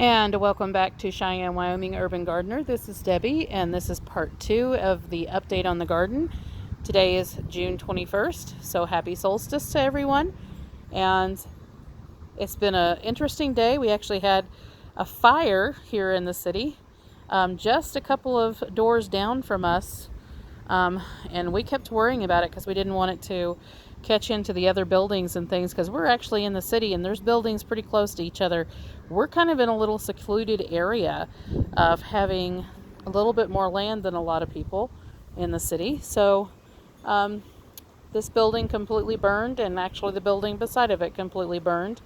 And welcome back to Cheyenne, Wyoming Urban Gardener. This is Debbie, and this is part 2 of the update on the garden. Today is June 21st, so happy solstice to everyone. And it's been an interesting day. We actually had a fire here in the city, just a couple of doors down from us. And we kept worrying about it because we didn't want it to catch into the other buildings and things, because we're actually in the city and there's buildings pretty close to each other. We're kind of in a little secluded area of having a little bit more land than a lot of people in the city. So this building completely burned, and actually the building beside of it completely burned,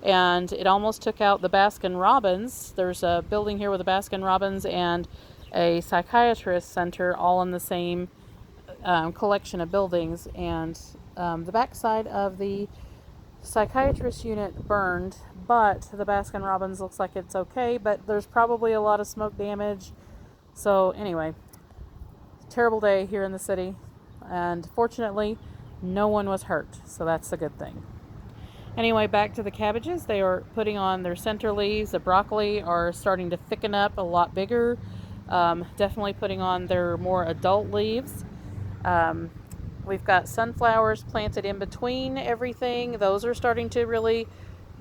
and it almost took out the Baskin Robbins. There's a building here with a Baskin Robbins and a psychiatrist center all in the same collection of buildings, and the backside of the psychiatrist unit burned, but the Baskin Robbins looks like it's okay, but there's probably a lot of smoke damage. So anyway, terrible day here in the city, and fortunately no one was hurt, so that's a good thing. Anyway, back to the cabbages. They are putting on their center leaves. The broccoli are starting to thicken up, a lot bigger. Definitely putting on their more adult leaves. We've got sunflowers planted in between everything. Those are starting to really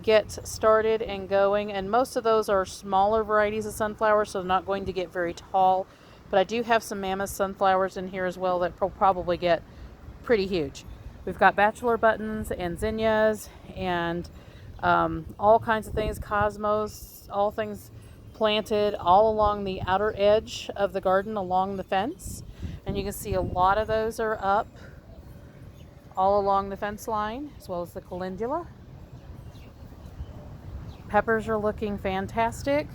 get started and going, and most of those are smaller varieties of sunflowers, so they're not going to get very tall. But I do have some mammoth sunflowers in here as well that will probably get pretty huge. We've got bachelor buttons and zinnias and all kinds of things, cosmos, all things planted all along the outer edge of the garden, along the fence. And you can see a lot of those are up all along the fence line, as well as the calendula. Peppers are looking fantastic.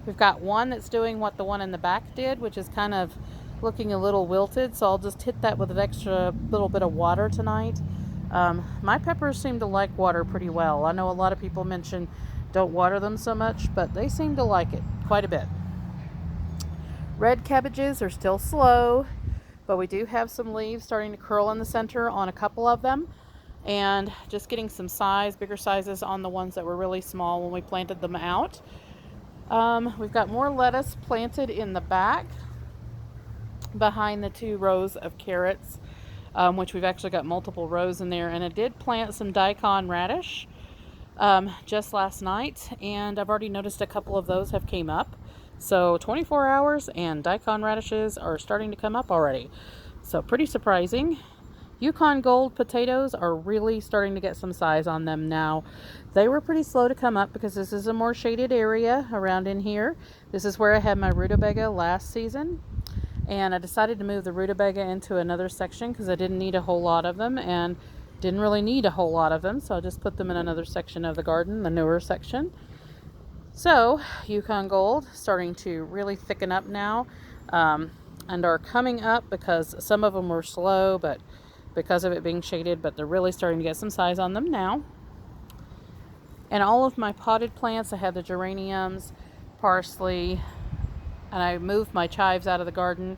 We've got one that's doing what the one in the back did, which is kind of looking a little wilted, so I'll just hit that with an extra little bit of water tonight. My peppers seem to like water pretty well. I know a lot of people mention don't water them so much, but they seem to like it quite a bit. Red cabbages are still slow, but we do have some leaves starting to curl in the center on a couple of them, and just getting some size, bigger sizes on the ones that were really small when we planted them out. We've got more lettuce planted in the back behind the 2 rows of carrots, which we've actually got multiple rows in there. And I did plant some daikon radish just last night, and I've already noticed a couple of those have came up. So 24 hours and daikon radishes are starting to come up already. So pretty surprising. Yukon Gold potatoes are really starting to get some size on them now. They were pretty slow to come up because this is a more shaded area around in here. This is where I had my rutabaga last season. And I decided to move the rutabaga into another section because I didn't need a whole lot of them, and didn't really need a whole lot of them. So I just put them in another section of the garden, the newer section. So Yukon Gold starting to really thicken up now, and are coming up because some of them were slow, but because of it being shaded, but they're really starting to get some size on them now. And all of my potted plants, I have the geraniums, parsley, and I moved my chives out of the garden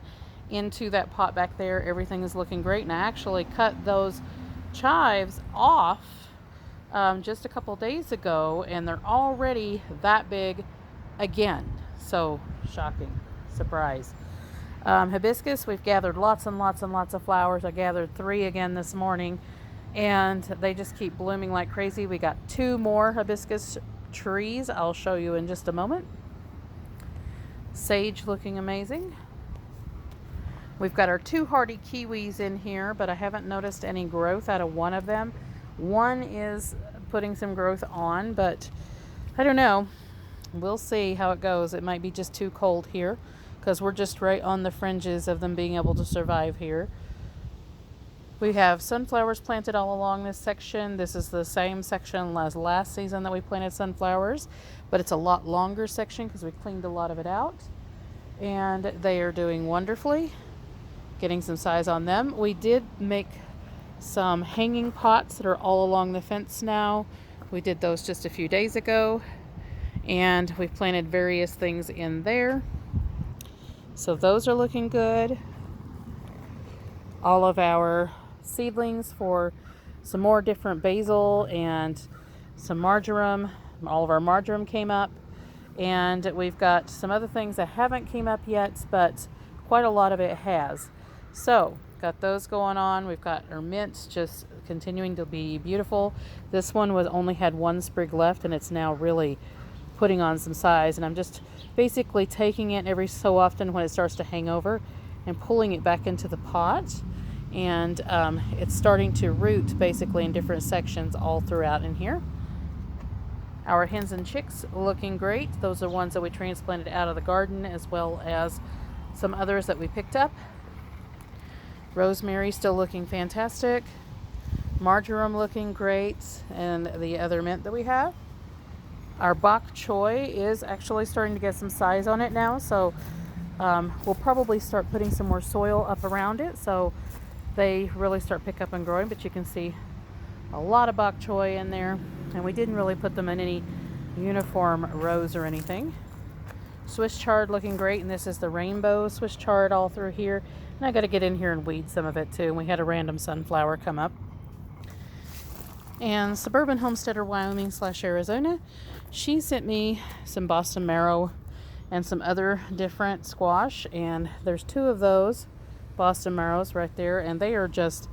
into that pot back there. Everything is looking great, and I actually cut those chives off just a couple days ago, and they're already that big again. So shocking, surprise. Hibiscus, we've gathered lots and lots and lots of flowers. I gathered 3 again this morning, and they just keep blooming like crazy. We got 2 more hibiscus trees I'll show you in just a moment. Sage looking amazing. We've got our 2 hardy kiwis in here, but I haven't noticed any growth out of one of them. One is putting some growth on, but I don't know. We'll see how it goes. It might be just too cold here because we're just right on the fringes of them being able to survive here. We have sunflowers planted all along this section. This is the same section as last season that we planted sunflowers, but it's a lot longer section because we cleaned a lot of it out. And they are doing wonderfully, getting some size on them. We did make some hanging pots that are all along the fence now. We did those just a few days ago, and we've planted various things in there. So those are looking good. All of our seedlings for some more different basil and some marjoram. All of our marjoram came up. And we've got some other things that haven't came up yet, but quite a lot of it has. So got those going on. We've got our mints just continuing to be beautiful. This one was only had one sprig left, and it's now really putting on some size. And I'm just basically taking it every so often when it starts to hang over and pulling it back into the pot. And it's starting to root basically in different sections all throughout in here. Our hens and chicks looking great. Those are ones that we transplanted out of the garden, as well as some others that we picked up. Rosemary still looking fantastic. Marjoram looking great, and the other mint that we have. Our bok choy is actually starting to get some size on it now, so we'll probably start putting some more soil up around it so they really start pick up and growing. But you can see a lot of bok choy in there, and we didn't really put them in any uniform rows or anything. Swiss chard looking great, and this is the rainbow Swiss chard all through here. And I got to get in here and weed some of it too. And we had a random sunflower come up. And Suburban Homesteader Wyoming / Arizona, she sent me some Boston marrow and some other different squash, and there's 2 of those Boston marrows right there, and they are just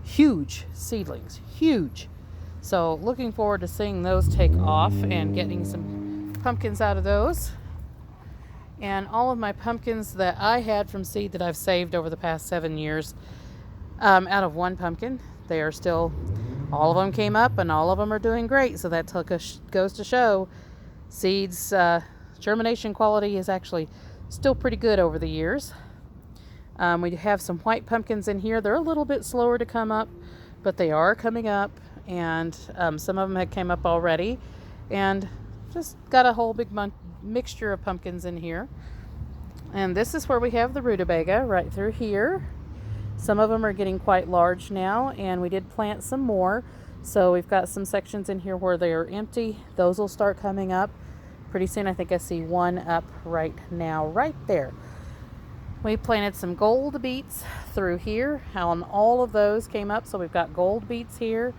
huge seedlings, huge. So looking forward to seeing those take off and getting some pumpkins out of those. And all of my pumpkins that I had from seed that I've saved over the past 7 years, out of 1 pumpkin, they are still, all of them came up and all of them are doing great. So that goes to show seeds germination quality is actually still pretty good over the years. We have some white pumpkins in here. They're a little bit slower to come up, but they are coming up, and some of them had came up already, and just got a whole big mixture of pumpkins in here. And this is where we have the rutabaga right through here. Some of them are getting quite large now, and we did plant some more, so we've got some sections in here where they are empty. Those will start coming up pretty soon. I think I see one up right now right there. We planted some gold beets through here, and all of those came up. So we've got gold beets here.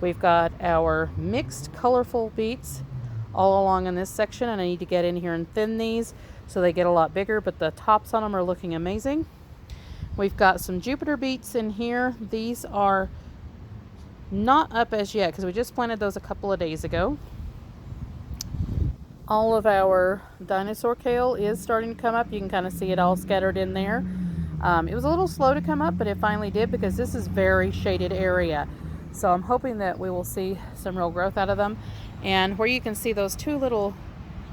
We've got our mixed colorful beets all along in this section, and I need to get in here and thin these so they get a lot bigger, but the tops on them are looking amazing. We've got some Jupiter beets in here. These are not up as yet because we just planted those a couple of days ago. All of our dinosaur kale is starting to come up. You can kind of see it all scattered in there. It was a little slow to come up, but it finally did because this is very shaded area. So I'm hoping that we will see some real growth out of them. And where you can see those 2 little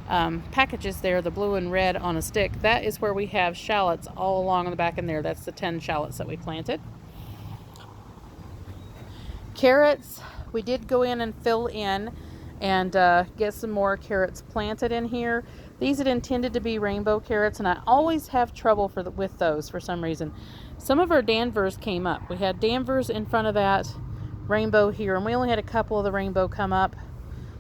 packages there, the blue and red on a stick, that is where we have shallots all along in the back in there. That's the 10 shallots that we planted. Carrots, we did go in and fill in and get some more carrots planted in here. These had intended to be rainbow carrots, and I always have trouble with those for some reason. Some of our Danvers came up. We had Danvers in front of that rainbow here, and we only had a couple of the rainbow come up.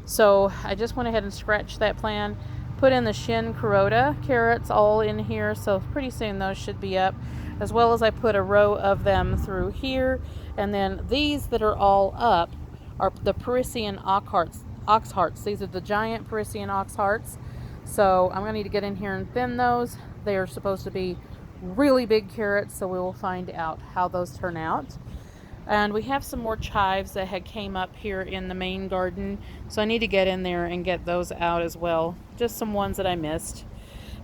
So I just went ahead and scratched that plan, put in the Shin Kuroda carrots all in here, so pretty soon those should be up, as well as I put a row of them through here. And then these that are all up are the Parisian ox hearts. These are the giant Parisian ox hearts. So I'm going to need to get in here and thin those. They are supposed to be really big carrots, so we will find out how those turn out. And we have some more chives that had came up here in the main garden, so I need to get in there and get those out as well. Just some ones that I missed.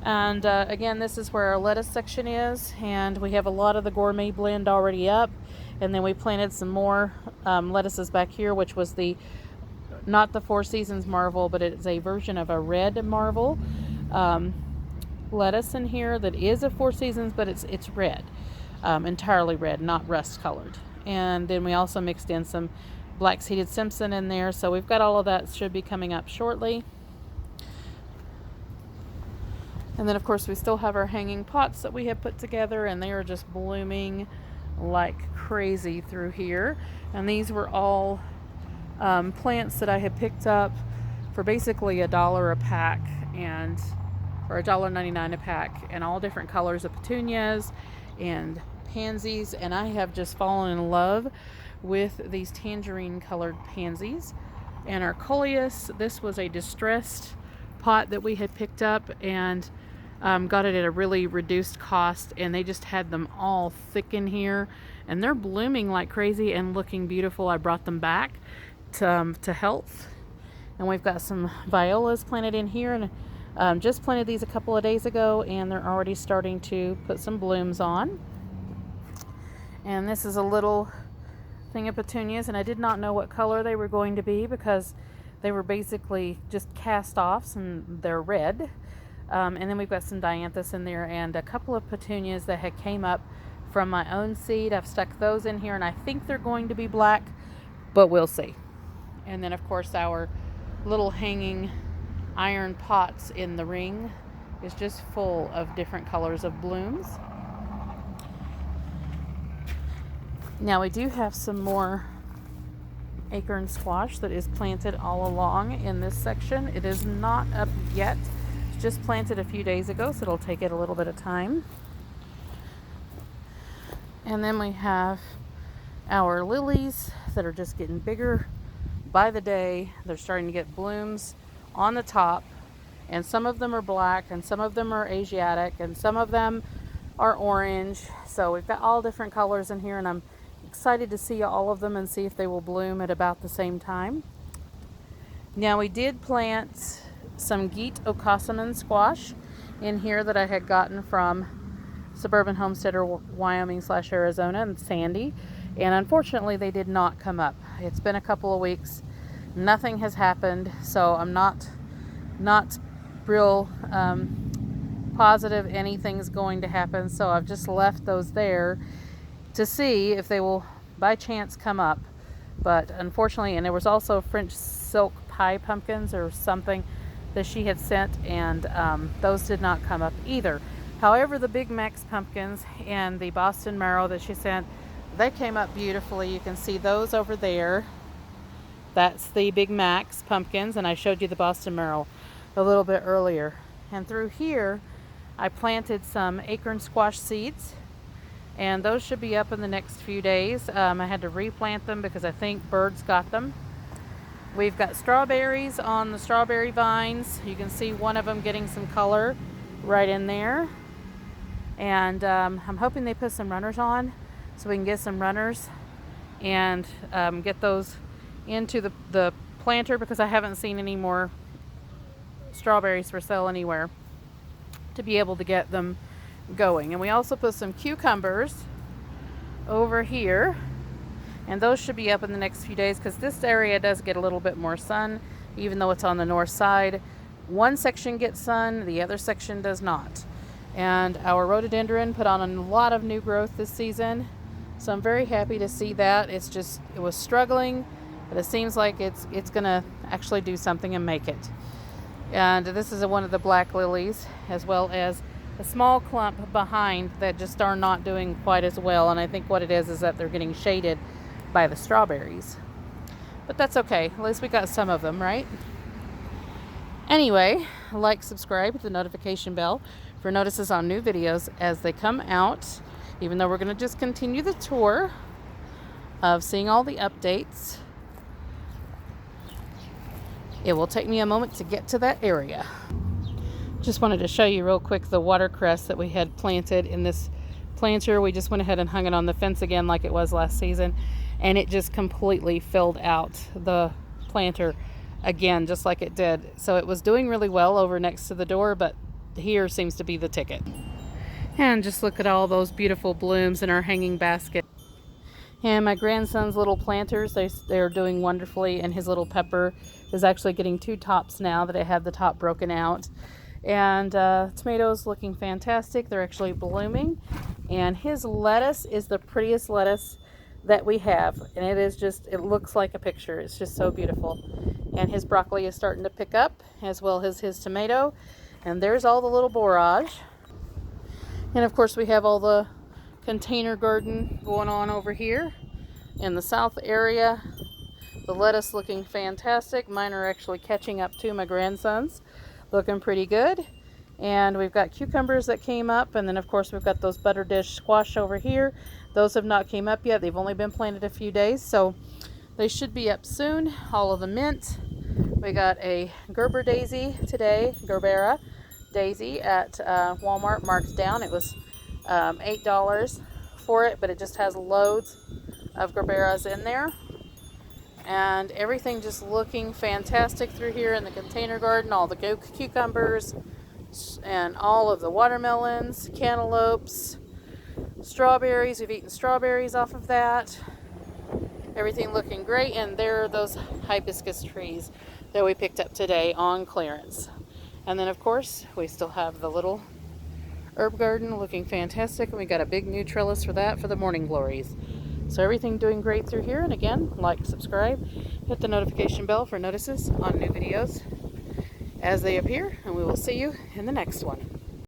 And again, this is where our lettuce section is, and we have a lot of the gourmet blend already up. And then we planted some more lettuces back here, which was not the Four Seasons Marvel, but it's a version of a red Marvel lettuce in here that is a Four Seasons, but it's red, entirely red, not rust colored. And then we also mixed in some black seeded Simpson in there, so we've got all of that, should be coming up shortly. And then of course we still have our hanging pots that we have put together, and they are just blooming like crazy through here. And these were all plants that I had picked up for basically $1 a pack, and or $1.99 a pack, and all different colors of petunias and pansies. And I have just fallen in love with these tangerine colored pansies. And our coleus, this was a distressed pot that we had picked up and got it at a really reduced cost, and they just had them all thick in here, and they're blooming like crazy and looking beautiful. I brought them back to health, and we've got some violas planted in here, and just planted these a couple of days ago, and they're already starting to put some blooms on. And this is a little thing of petunias, and I did not know what color they were going to be because they were basically just cast-offs, and they're red. And then we've got some dianthus in there and a couple of petunias that had came up from my own seed. I've stuck those in here, and I think they're going to be black, but we'll see. And then, of course, our little hanging iron pots in the ring is just full of different colors of blooms. Now we do have some more acorn squash that is planted all along in this section. It is not up yet. It's just planted a few days ago, so it'll take it a little bit of time. And then we have our lilies that are just getting bigger by the day. They're starting to get blooms on the top, and some of them are black, and some of them are Asiatic, and some of them are orange. So we've got all different colors in here, and I'm excited to see all of them and see if they will bloom at about the same time. Now we did plant some Geet Okossaman squash in here that I had gotten from Suburban Homestead or Wyoming / Arizona and Sandy, and unfortunately they did not come up. It's been a couple of weeks, nothing has happened, so I'm not real positive anything's going to happen, so I've just left those there to see if they will by chance come up. But unfortunately, and there was also French silk pie pumpkins or something that she had sent, and those did not come up either. However, the Big Max pumpkins and the Boston marrow that she sent, they came up beautifully. You can see those over there. That's the Big Max pumpkins, and I showed you the Boston marrow a little bit earlier. And through here I planted some acorn squash seeds, and those should be up in the next few days. I had to replant them because I think birds got them. We've got strawberries on the strawberry vines. You can see one of them getting some color right in there, and I'm hoping they put some runners on so we can get some runners and get those into the planter, because I haven't seen any more strawberries for sale anywhere to be able to get them going. And we also put some cucumbers over here, and those should be up in the next few days because this area does get a little bit more sun, even though it's on the north side. One section gets sun, the other section does not. And our rhododendron put on a lot of new growth this season, so I'm very happy to see that. It was struggling, but it seems like it's gonna actually do something and make it. And this is one of the black lilies, as well as a small clump behind that just are not doing quite as well, and I think what it is that they're getting shaded by the strawberries. But that's okay, at least we got some of them, right? Anyway, like, subscribe, hit the notification bell for notices on new videos as they come out, even though we're going to just continue the tour of seeing all the updates. It will take me a moment to get to that area. Just wanted to show you real quick the watercress that we had planted in this planter. We just went ahead and hung it on the fence again like it was last season, and it just completely filled out the planter again, just like it did. So it was doing really well over next to the door, but here seems to be the ticket. And just look at all those beautiful blooms in our hanging basket. And my grandson's little planters, they're doing wonderfully, and his little pepper is actually getting 2 tops now that it had the top broken out. And tomatoes looking fantastic. They're actually blooming. And his lettuce is the prettiest lettuce that we have, and it looks like a picture. It's just so beautiful. And his broccoli is starting to pick up, as well as his tomato. And there's all the little borage. And of course we have all the container garden going on over here in the south area. The lettuce looking fantastic. Mine are actually catching up to my grandson's, looking pretty good. And we've got cucumbers that came up, and then of course we've got those butter dish squash over here. Those have not came up yet. They've only been planted a few days, so they should be up soon. All of the mint. We got a Gerber daisy today, Gerbera daisy at Walmart, marked down. It was $8 for it, but it just has loads of Gerberas in there. And everything just looking fantastic through here in the container garden. All the cucumbers and all of the watermelons, cantaloupes, strawberries. We've eaten strawberries off of that. Everything looking great. And there are those hibiscus trees that we picked up today on clearance. And then of course we still have the little herb garden looking fantastic, and we got a big new trellis for that for the morning glories. So everything doing great through here. And again, like, subscribe, hit the notification bell for notices on new videos as they appear, and we will see you in the next one.